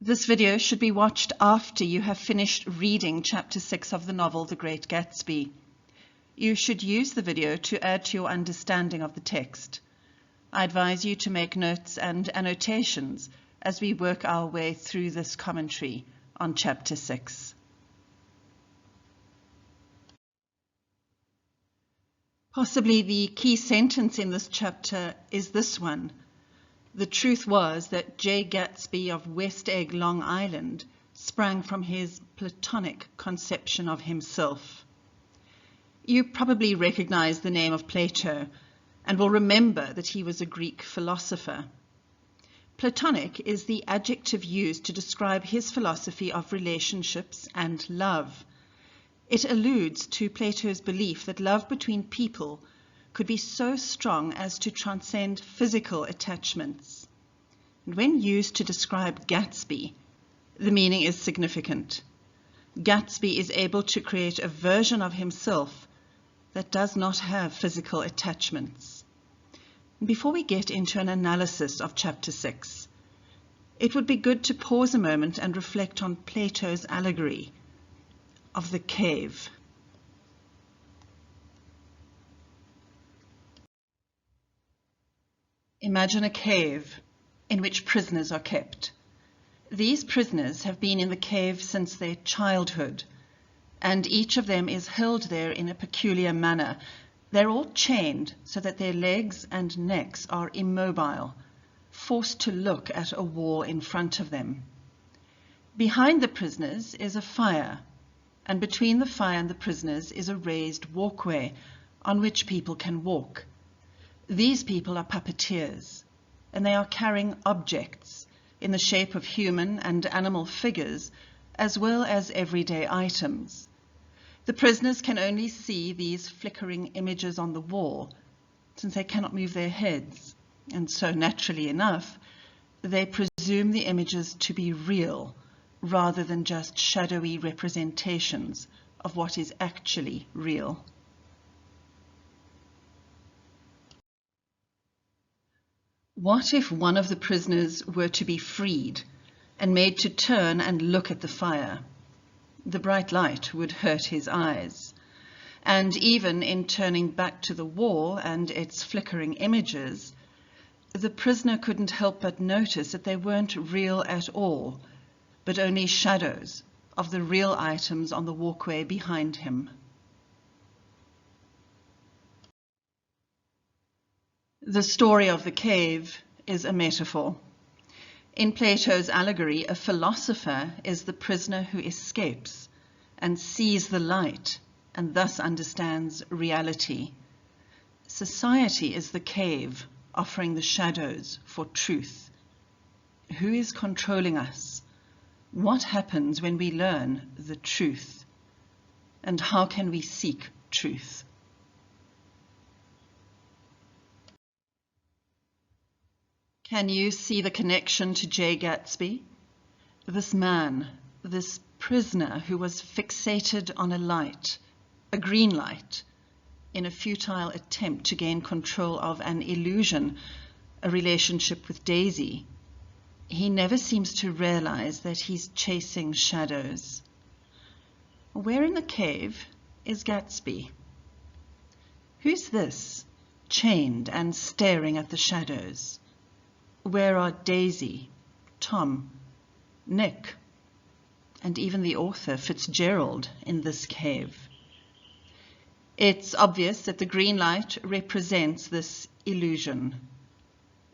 This video should be watched after you have finished reading Chapter 6 of the novel The Great Gatsby. You should use the video to add to your understanding of the text. I advise you to make notes and annotations as we work our way through this commentary on Chapter 6. Possibly the key sentence in this chapter is this one. The truth was that J. Gatsby of West Egg, Long Island, sprang from his Platonic conception of himself. You probably recognize the name of Plato and will remember that he was a Greek philosopher. Platonic is the adjective used to describe his philosophy of relationships and love. It alludes to Plato's belief that love between people could be so strong as to transcend physical attachments. And when used to describe Gatsby, the meaning is significant. Gatsby is able to create a version of himself that does not have physical attachments. Before we get into an analysis of Chapter 6, it would be good to pause a moment and reflect on Plato's allegory of the cave. Imagine a cave in which prisoners are kept. These prisoners have been in the cave since their childhood, and each of them is held there in a peculiar manner. They're all chained so that their legs and necks are immobile, forced to look at a wall in front of them. Behind the prisoners is a fire, and between the fire and the prisoners is a raised walkway on which people can walk. These people are puppeteers, and they are carrying objects in the shape of human and animal figures, as well as everyday items. The prisoners can only see these flickering images on the wall, since they cannot move their heads, and so naturally enough, they presume the images to be real, rather than just shadowy representations of what is actually real. What if one of the prisoners were to be freed and made to turn and look at the fire? The bright light would hurt his eyes, and even in turning back to the wall and its flickering images, the prisoner couldn't help but notice that they weren't real at all, but only shadows of the real items on the walkway behind him. The story of the cave is a metaphor. In Plato's allegory, a philosopher is the prisoner who escapes and sees the light and thus understands reality. Society is the cave, offering the shadows for truth. Who is controlling us? What happens when we learn the truth? And how can we seek truth? Can you see the connection to J. Gatsby? This man, this prisoner who was fixated on a light, a green light, in a futile attempt to gain control of an illusion, a relationship with Daisy. He never seems to realize that he's chasing shadows. Where in the cave is Gatsby? Who's this, chained and staring at the shadows? Where are Daisy, Tom, Nick, and even the author Fitzgerald in this cave? It's obvious that the green light represents this illusion,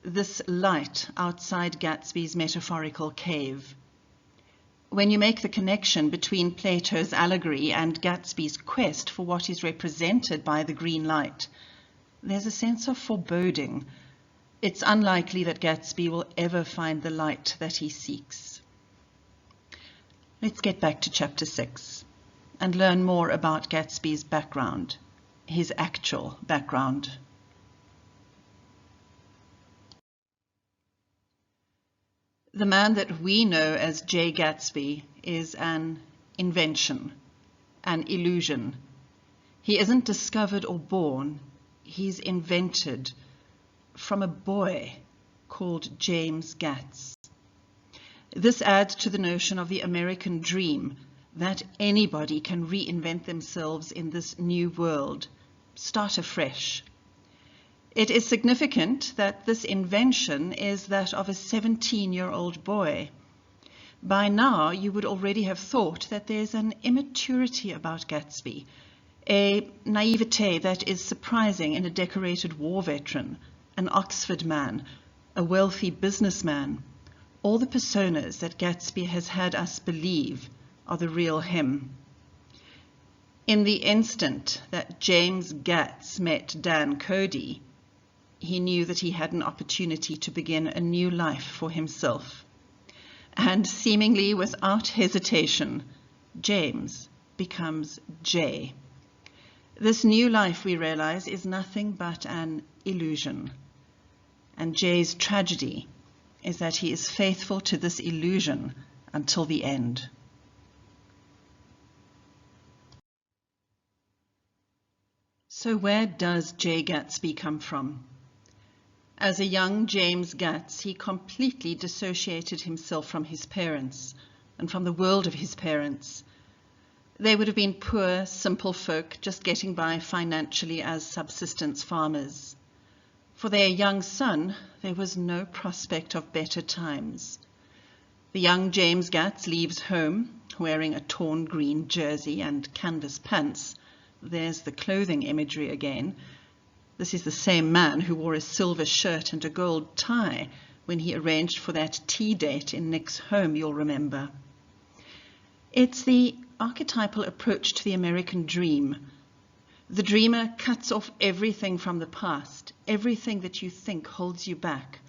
this light outside Gatsby's metaphorical cave. When you make the connection between Plato's allegory and Gatsby's quest for what is represented by the green light, there's a sense of foreboding. It's unlikely that Gatsby will ever find the light that he seeks. Let's get back to Chapter 6 and learn more about Gatsby's background, his actual background. The man that we know as J. Gatsby is an invention, an illusion. He isn't discovered or born, he's invented from a boy called James Gatz. This adds to the notion of the American dream, that anybody can reinvent themselves in this new world, start afresh. It is significant that this invention is that of a 17-year-old boy. By now, you would already have thought that there's an immaturity about Gatsby, a naivete that is surprising in a decorated war veteran, an Oxford man, a wealthy businessman. All the personas that Gatsby has had us believe are the real him. In the instant that James Gatz met Dan Cody, he knew that he had an opportunity to begin a new life for himself. And seemingly without hesitation, James becomes Jay. This new life, we realize, is nothing but an illusion. And Jay's tragedy is that he is faithful to this illusion until the end. So where does Jay Gatsby come from? As a young James Gatz, he completely dissociated himself from his parents and from the world of his parents. They would have been poor, simple folk just getting by financially as subsistence farmers. For their young son, there was no prospect of better times. The young James Gatz leaves home, wearing a torn green jersey and canvas pants. There's the clothing imagery again. This is the same man who wore a silver shirt and a gold tie when he arranged for that tea date in Nick's home, you'll remember. It's the archetypal approach to the American dream. The dreamer cuts off everything from the past, everything that you think holds you back,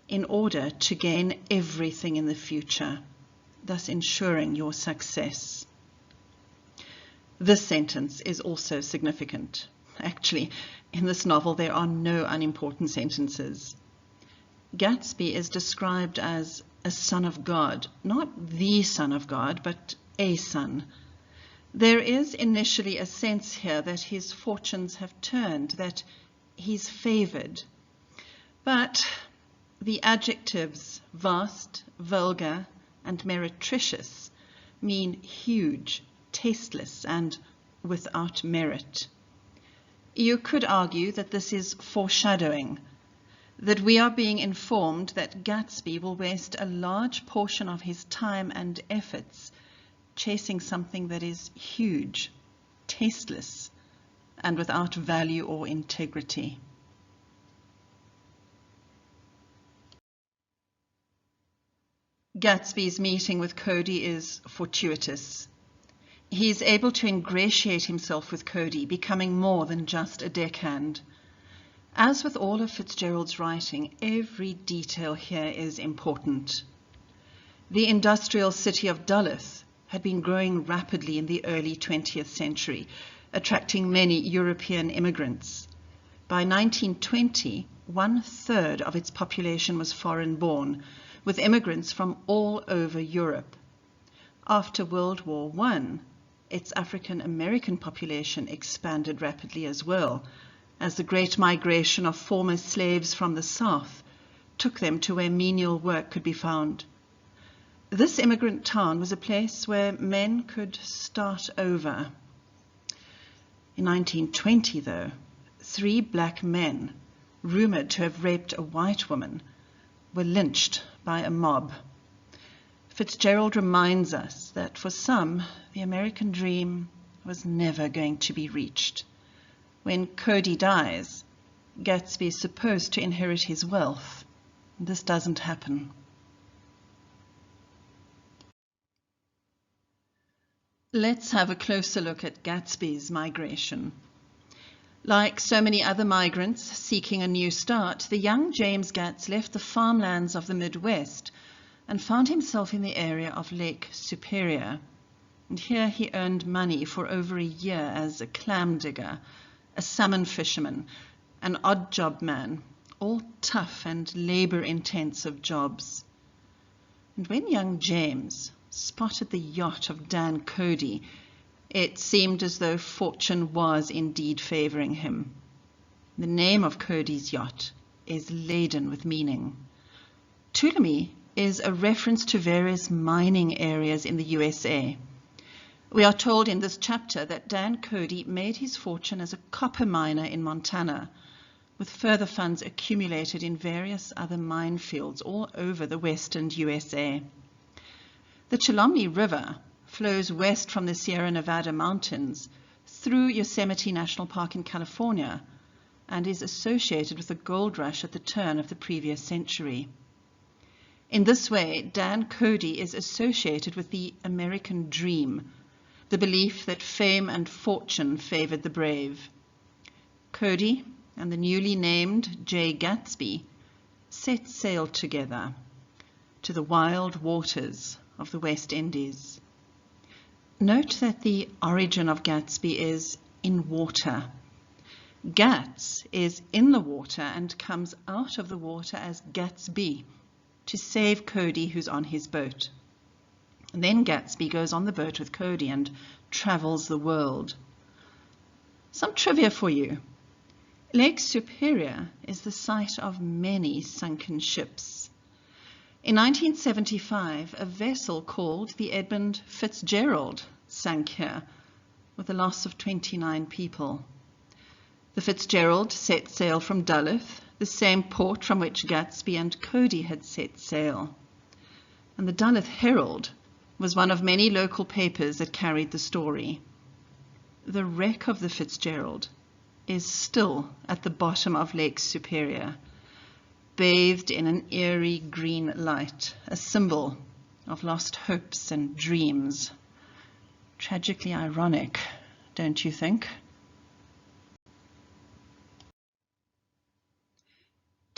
in order to gain everything in the future, thus ensuring your success. This sentence is also significant. Actually, in this novel, there are no unimportant sentences. Gatsby is described as a son of God, not the son of God, but a son. There is initially a sense here that his fortunes have turned, that he's favored. But the adjectives vast, vulgar, and meretricious mean huge, tasteless, and without merit. You could argue that this is foreshadowing, that we are being informed that Gatsby will waste a large portion of his time and efforts chasing something that is huge, tasteless, and without value or integrity. Gatsby's meeting with Cody is fortuitous. He's able to ingratiate himself with Cody, becoming more than just a deckhand. As with all of Fitzgerald's writing, every detail here is important. The industrial city of Duluth had been growing rapidly in the early 20th century, attracting many European immigrants. By 1920, 1/3 of its population was foreign-born, with immigrants from all over Europe. After World War I, its African-American population expanded rapidly as well, as the great migration of former slaves from the South took them to where menial work could be found. This immigrant town was a place where men could start over. In 1920, though, 3 black men, rumored to have raped a white woman, were lynched by a mob. Fitzgerald reminds us that for some, the American dream was never going to be reached. When Cody dies, Gatsby is supposed to inherit his wealth. This doesn't happen. Let's have a closer look at Gatsby's migration. Like so many other migrants seeking a new start, the young James Gatz left the farmlands of the Midwest and found himself in the area of Lake Superior. And here he earned money for over a year as a clam digger, a salmon fisherman, an odd job man, all tough and labor-intensive jobs. And when young James spotted the yacht of Dan Cody, it seemed as though fortune was indeed favoring him. The name of Cody's yacht is laden with meaning. Ptolemy is a reference to various mining areas in the USA. We are told in this chapter that Dan Cody made his fortune as a copper miner in Montana, with further funds accumulated in various other minefields all over the western USA. The Cholomney River flows west from the Sierra Nevada mountains through Yosemite National Park in California and is associated with the gold rush at the turn of the previous century. In this way, Dan Cody is associated with the American dream, the belief that fame and fortune favored the brave. Cody and the newly named J. Gatsby set sail together to the wild waters of the West Indies. Note that the origin of Gatsby is in water. Gatz is in the water and comes out of the water as Gatsby to save Cody, who's on his boat. And then Gatsby goes on the boat with Cody and travels the world. Some trivia for you. Lake Superior is the site of many sunken ships. In 1975, a vessel called the Edmund Fitzgerald sank here with a loss of 29 people. The Fitzgerald set sail from Duluth, the same port from which Gatsby and Cody had set sail. And the Duluth Herald was one of many local papers that carried the story. The wreck of the Fitzgerald is still at the bottom of Lake Superior, bathed in an eerie green light, a symbol of lost hopes and dreams. Tragically ironic, don't you think?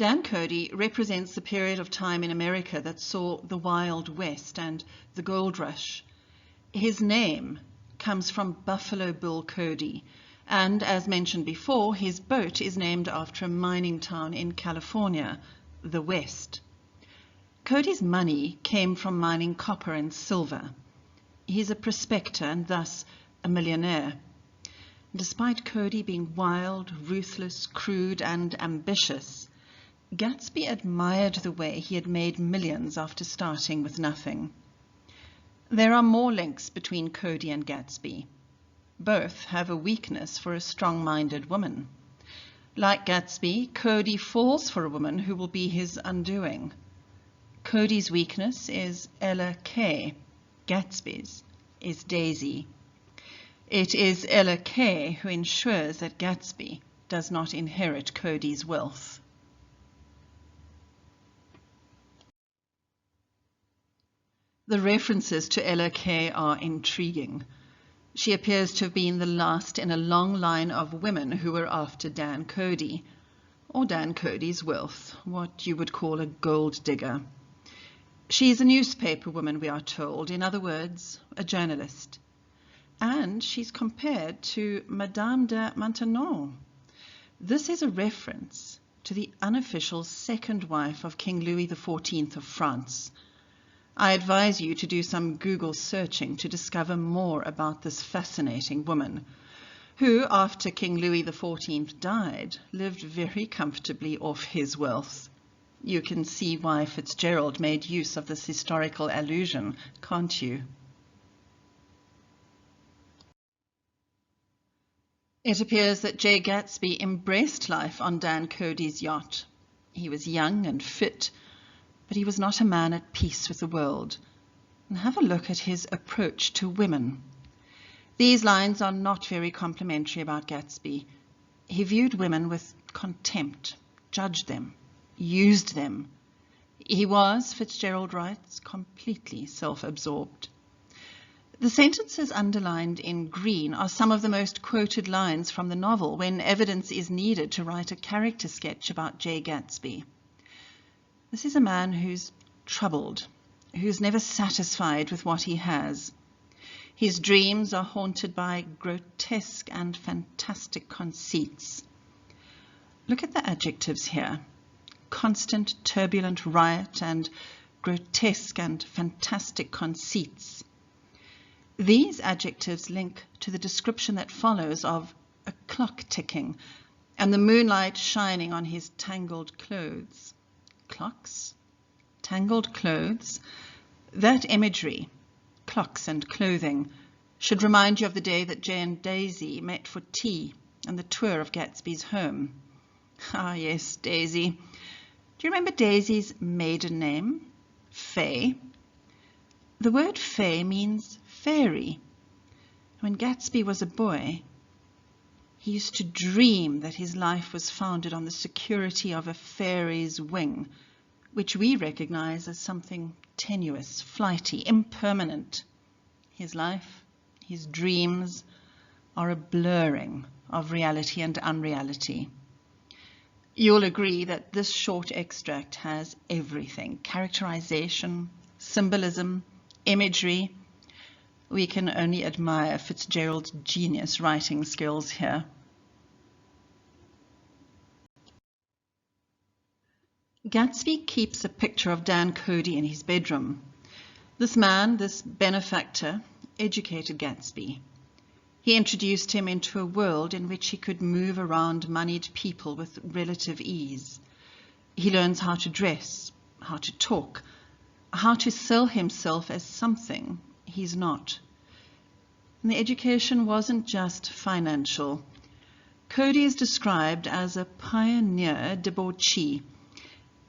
Dan Cody represents the period of time in America that saw the Wild West and the gold rush. His name comes from Buffalo Bill Cody, and as mentioned before, his boat is named after a mining town in California, the West. Cody's money came from mining copper and silver. He's a prospector and thus a millionaire. Despite Cody being wild, ruthless, crude, and ambitious, Gatsby admired the way he had made millions after starting with nothing. There are more links between Cody and Gatsby. Both have a weakness for a strong-minded woman. Like Gatsby, Cody falls for a woman who will be his undoing. Cody's weakness is Ella Kay. Gatsby's is Daisy. It is Ella Kay who ensures that Gatsby does not inherit Cody's wealth. The references to Ella Kay are intriguing. She appears to have been the last in a long line of women who were after Dan Cody, or Dan Cody's wealth, what you would call a gold digger. She's a newspaper woman, we are told, in other words, a journalist. And she's compared to Madame de Maintenon. This is a reference to the unofficial second wife of King Louis XIV of France. I advise you to do some Google searching to discover more about this fascinating woman, who, after King Louis XIV died, lived very comfortably off his wealth. You can see why Fitzgerald made use of this historical allusion, can't you? It appears that J. Gatsby embraced life on Dan Cody's yacht. He was young and fit, but he was not a man at peace with the world. And have a look at his approach to women. These lines are not very complimentary about Gatsby. He viewed women with contempt, judged them, used them. He was, Fitzgerald writes, completely self-absorbed. The sentences underlined in green are some of the most quoted lines from the novel when evidence is needed to write a character sketch about J. Gatsby. This is a man who's troubled, who's never satisfied with what he has. His dreams are haunted by grotesque and fantastic conceits. Look at the adjectives here. Constant, turbulent riot and grotesque and fantastic conceits. These adjectives link to the description that follows of a clock ticking and the moonlight shining on his tangled clothes. Clocks? tangled clothes. That imagery, clocks and clothing, should remind you of the day that Jay and Daisy met for tea and the tour of Gatsby's home. Ah, yes, Daisy. Do you remember Daisy's maiden name? Fay. The word fay means fairy. When Gatsby was a boy, he used to dream that his life was founded on the security of a fairy's wing, which we recognize as something tenuous, flighty, impermanent. His life, his dreams, are a blurring of reality and unreality. You'll agree that this short extract has everything: characterization, symbolism, imagery. We can only admire Fitzgerald's genius writing skills here. Gatsby keeps a picture of Dan Cody in his bedroom. This man, this benefactor, educated Gatsby. He introduced him into a world in which he could move around moneyed people with relative ease. He learns how to dress, how to talk, how to sell himself as something he's not. And the education wasn't just financial. Cody is described as a pioneer debauchee.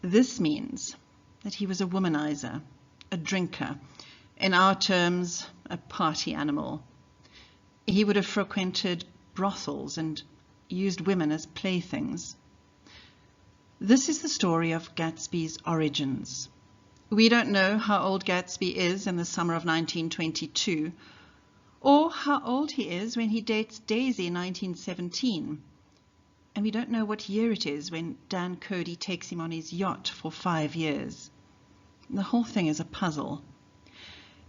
This means that he was a womanizer, a drinker, in our terms, a party animal. He would have frequented brothels and used women as playthings. This is the story of Gatsby's origins. We don't know how old Gatsby is in the summer of 1922, or how old he is when he dates Daisy in 1917. And we don't know what year it is when Dan Cody takes him on his yacht for 5 years. The whole thing is a puzzle.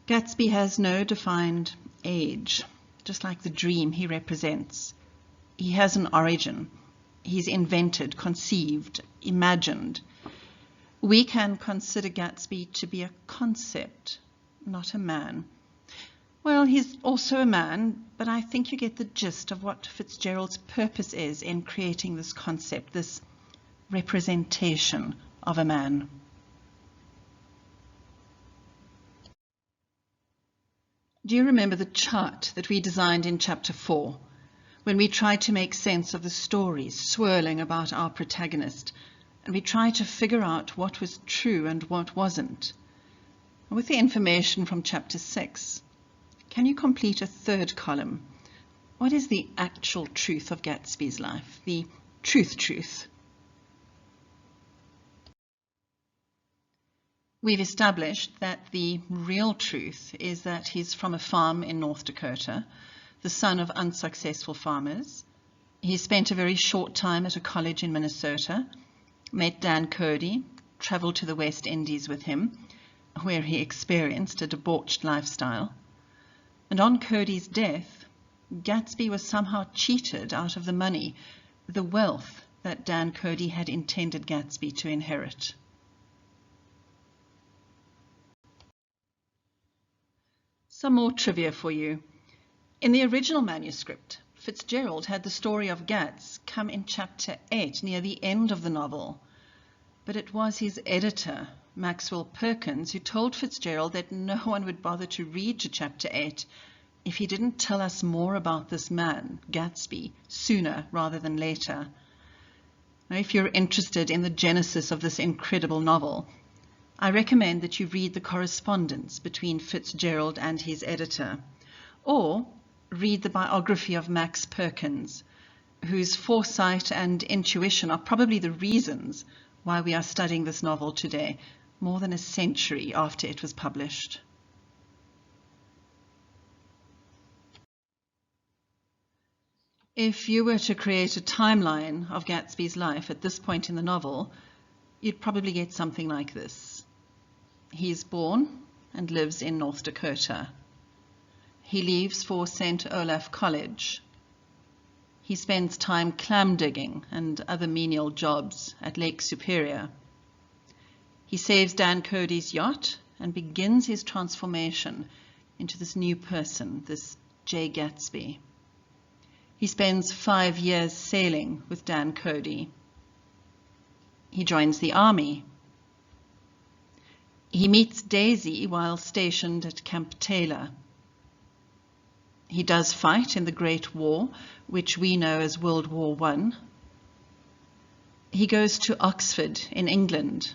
Gatsby has no defined age, just like the dream he represents. He has an origin. He's invented, conceived, imagined. We can consider Gatsby to be a concept, not a man. Well, he's also a man, but I think you get the gist of what Fitzgerald's purpose is in creating this concept, this representation of a man. Do you remember the chart that we designed in Chapter 4, when we tried to make sense of the stories swirling about our protagonist, and we tried to figure out what was true and what wasn't? With the information from Chapter 6, can you complete a third column? What is the actual truth of Gatsby's life, the truth? We've established that the real truth is that he's from a farm in North Dakota, the son of unsuccessful farmers. He spent a very short time at a college in Minnesota, met Dan Cody, traveled to the West Indies with him, where he experienced a debauched lifestyle. And on Cody's death, Gatsby was somehow cheated out of the money, the wealth that Dan Cody had intended Gatsby to inherit. Some more trivia for you. In the original manuscript, Fitzgerald had the story of Gatz come in Chapter 8, near the end of the novel. But it was his editor, Maxwell Perkins, who told Fitzgerald that no one would bother to read to Chapter 8 if he didn't tell us more about this man, Gatsby, sooner rather than later. Now, if you're interested in the genesis of this incredible novel, I recommend that you read the correspondence between Fitzgerald and his editor, or read the biography of Max Perkins, whose foresight and intuition are probably the reasons why we are studying this novel today, more than a century after it was published. If you were to create a timeline of Gatsby's life at this point in the novel, you'd probably get something like this. He's born and lives in North Dakota. He leaves for St. Olaf College. He spends time clam digging and other menial jobs at Lake Superior. He saves Dan Cody's yacht and begins his transformation into this new person, this J. Gatsby. He spends 5 years sailing with Dan Cody. He joins the army. He meets Daisy while stationed at Camp Taylor. He does fight in the Great War, which we know as World War I. He goes to Oxford in England,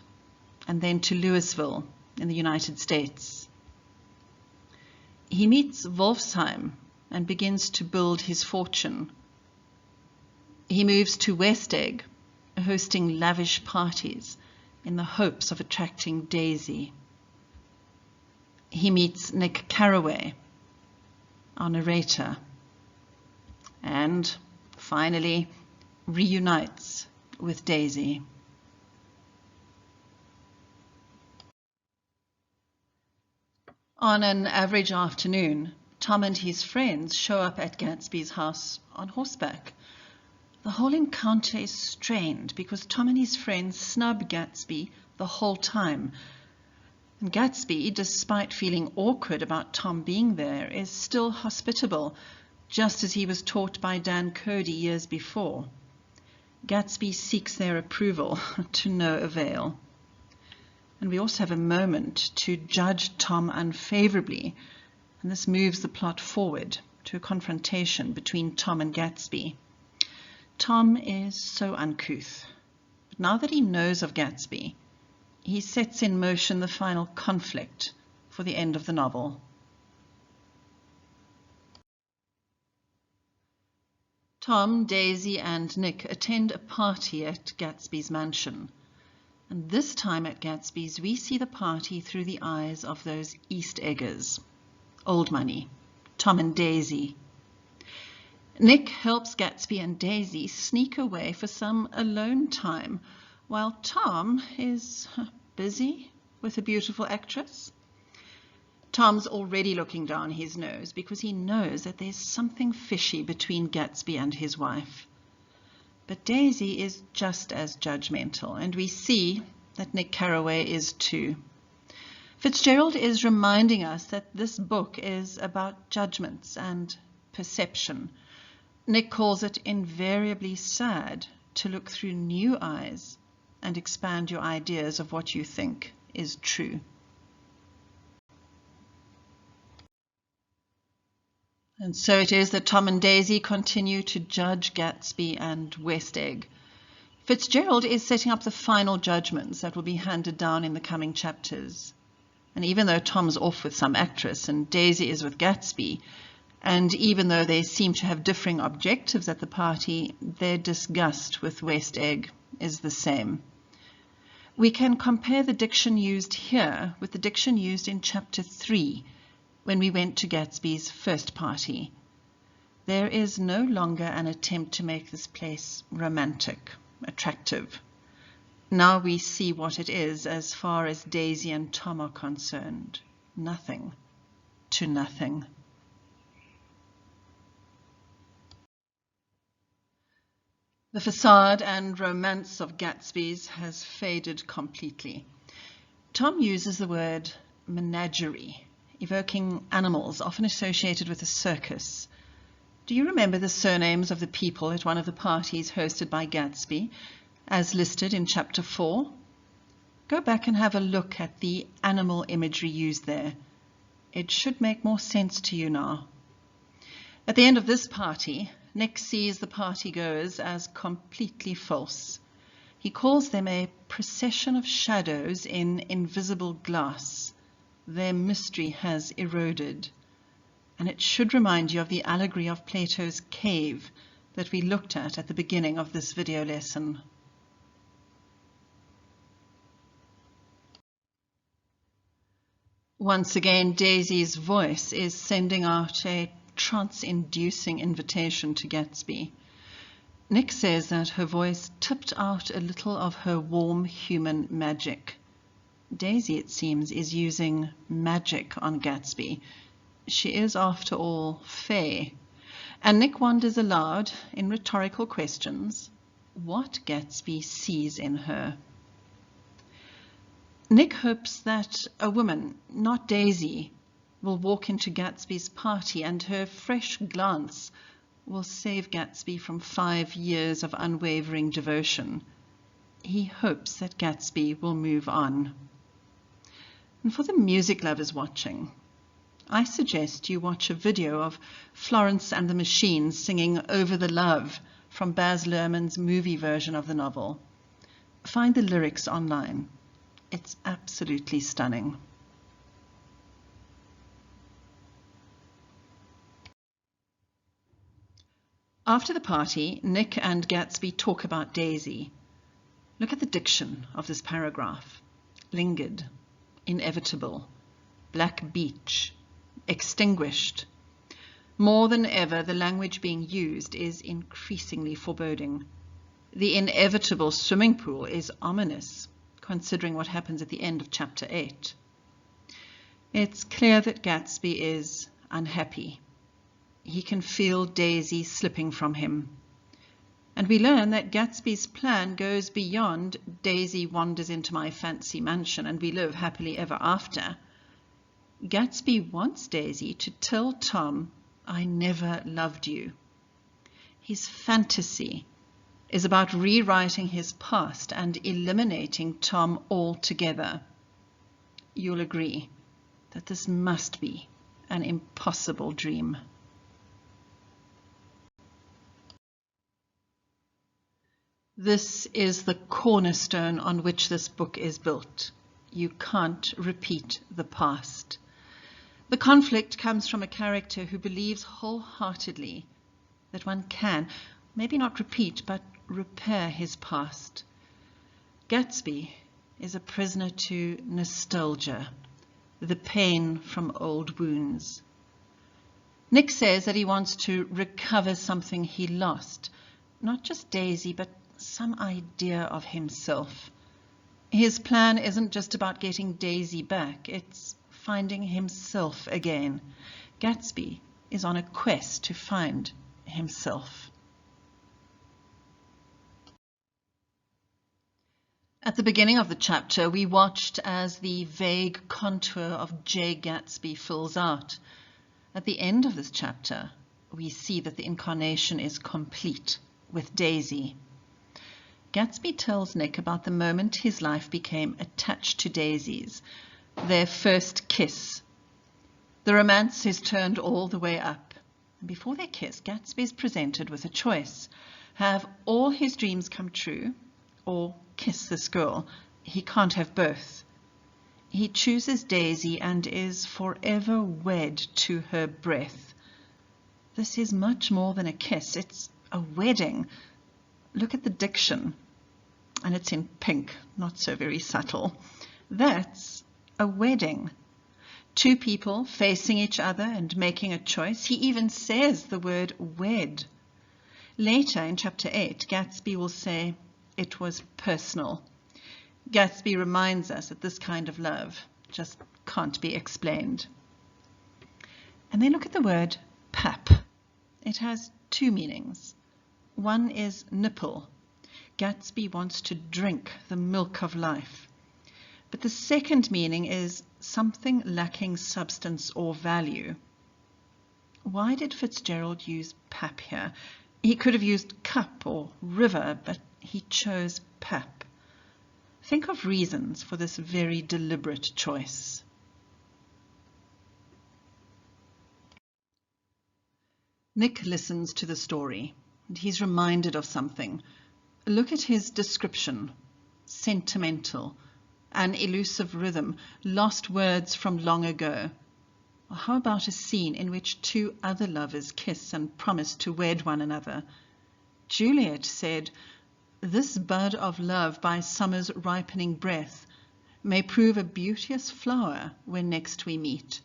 and then to Louisville in the United States. He meets Wolfsheim and begins to build his fortune. He moves to West Egg, hosting lavish parties in the hopes of attracting Daisy. He meets Nick Carraway, our narrator, and finally reunites with Daisy. On an average afternoon, Tom and his friends show up at Gatsby's house on horseback. The whole encounter is strained because Tom and his friends snub Gatsby the whole time. And Gatsby, despite feeling awkward about Tom being there, is still hospitable, just as he was taught by Dan Cody years before. Gatsby seeks their approval to no avail. And we also have a moment to judge Tom unfavorably, and this moves the plot forward to a confrontation between Tom and Gatsby. Tom is so uncouth, but now that he knows of Gatsby, he sets in motion the final conflict for the end of the novel. Tom, Daisy, and Nick attend a party at Gatsby's mansion. And this time at Gatsby's, we see the party through the eyes of those East Eggers. Old money, Tom and Daisy. Nick helps Gatsby and Daisy sneak away for some alone time, while Tom is busy with a beautiful actress. Tom's already looking down his nose because he knows that there's something fishy between Gatsby and his wife. But Daisy is just as judgmental, and we see that Nick Carraway is too. Fitzgerald is reminding us that this book is about judgments and perception. Nick calls it invariably sad to look through new eyes and expand your ideas of what you think is true. And so it is that Tom and Daisy continue to judge Gatsby and West Egg. Fitzgerald is setting up the final judgments that will be handed down in the coming chapters. And even though Tom's off with some actress and Daisy is with Gatsby, and even though they seem to have differing objectives at the party, their disgust with West Egg is the same. We can compare the diction used here with the diction used in chapter 3, when we went to Gatsby's first party. There is no longer an attempt to make this place romantic, attractive. Now we see what it is as far as Daisy and Tom are concerned. Nothing to nothing. The facade and romance of Gatsby's has faded completely. Tom uses the word menagerie, evoking animals often associated with a circus. Do you remember the surnames of the people at one of the parties hosted by Gatsby, as listed in chapter 4? Go back and have a look at the animal imagery used there. It should make more sense to you now. At the end of this party, Nick sees the partygoers as completely false. He calls them a procession of shadows in invisible glass. Their mystery has eroded. And it should remind you of the allegory of Plato's cave that we looked at the beginning of this video lesson. Once again, Daisy's voice is sending out a trance-inducing invitation to Gatsby. Nick says that her voice tipped out a little of her warm human magic. Daisy, it seems, is using magic on Gatsby. She is, after all, fae. And Nick wonders aloud, in rhetorical questions, what Gatsby sees in her. Nick hopes that a woman, not Daisy, will walk into Gatsby's party and her fresh glance will save Gatsby from 5 years of unwavering devotion. He hopes that Gatsby will move on. And for the music lovers watching, I suggest you watch a video of Florence and the Machine singing Over the Love from Baz Luhrmann's movie version of the novel. Find the lyrics online. It's absolutely stunning. After the party, Nick and Gatsby talk about Daisy. Look at the diction of this paragraph. Lingered, inevitable, black beach, extinguished. More than ever, the language being used is increasingly foreboding. The inevitable swimming pool is ominous, considering what happens at the end of chapter 8. It's clear that Gatsby is unhappy. He can feel Daisy slipping from him. And we learn that Gatsby's plan goes beyond Daisy wanders into my fancy mansion and we live happily ever after. Gatsby wants Daisy to tell Tom, I never loved you. His fantasy is about rewriting his past and eliminating Tom altogether. You'll agree that this must be an impossible dream. This is the cornerstone on which this book is built. You can't repeat the past. The conflict comes from a character who believes wholeheartedly that one can, maybe not repeat, but repair his past. Gatsby is a prisoner to nostalgia, the pain from old wounds. Nick says that he wants to recover something he lost, not just Daisy, but some idea of himself. His plan isn't just about getting Daisy back, it's finding himself again. Gatsby is on a quest to find himself. At the beginning of the chapter, we watched as the vague contour of J. Gatsby fills out. At the end of this chapter, we see that the incarnation is complete with Daisy. Gatsby tells Nick about the moment his life became attached to Daisy's, their first kiss. The romance is turned all the way up. And before they kiss, Gatsby is presented with a choice. Have all his dreams come true, or kiss this girl? He can't have both. He chooses Daisy and is forever wed to her breath. This is much more than a kiss. It's a wedding. Look at the diction. And it's in pink, not so very subtle. That's a wedding. Two people facing each other and making a choice. He even says the word wed. Later in chapter 8, Gatsby will say it was personal. Gatsby reminds us that this kind of love just can't be explained. And then look at the word pap. It has two meanings. One is nipple. Gatsby wants to drink the milk of life. But the second meaning is something lacking substance or value. Why did Fitzgerald use pap here? He could have used cup or river, but he chose pap. Think of reasons for this very deliberate choice. Nick listens to the story, and he's reminded of something. Look at his description. Sentimental, an elusive rhythm, lost words from long ago. Or how about a scene in which two other lovers kiss and promise to wed one another? Juliet said, "This bud of love by summer's ripening breath may prove a beauteous flower when next we meet."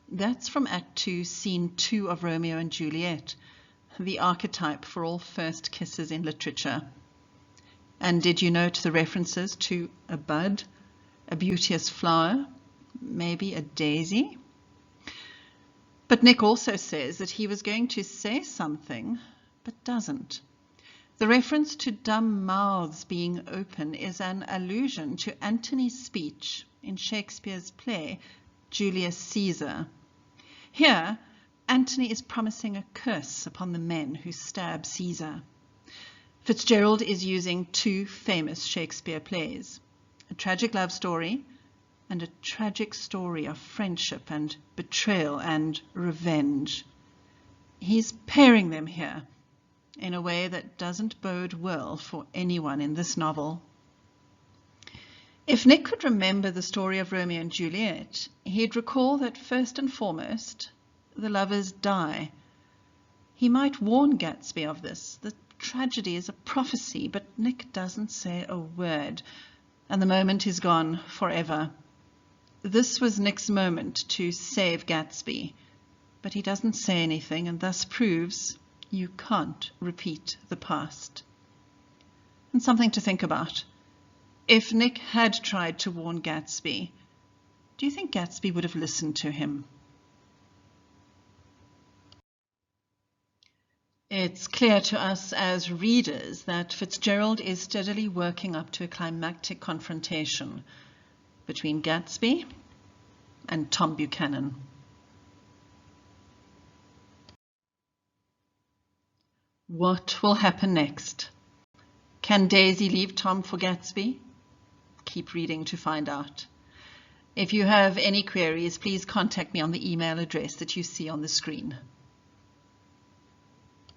That's from Act 2, Scene 2 of Romeo and Juliet, the archetype for all first kisses in literature. And did you note the references to a bud, a beauteous flower, maybe a daisy? But Nick also says that he was going to say something, but doesn't. The reference to dumb mouths being open is an allusion to Antony's speech in Shakespeare's play, Julius Caesar. Here, Antony is promising a curse upon the men who stab Caesar. Fitzgerald is using two famous Shakespeare plays, A Tragic Love Story and a tragic story of friendship and betrayal and revenge. He's pairing them here in a way that doesn't bode well for anyone in this novel. If Nick could remember the story of Romeo and Juliet, he'd recall that first and foremost, the lovers die. He might warn Gatsby of this. The tragedy is a prophecy, but Nick doesn't say a word, and the moment is gone forever. This was Nick's moment to save Gatsby, but he doesn't say anything, and thus proves you can't repeat the past. And something to think about. If Nick had tried to warn Gatsby, do you think Gatsby would have listened to him? It's clear to us as readers that Fitzgerald is steadily working up to a climactic confrontation between Gatsby and Tom Buchanan. What will happen next? Can Daisy leave Tom for Gatsby? Keep reading to find out. If you have any queries, please contact me on the email address that you see on the screen.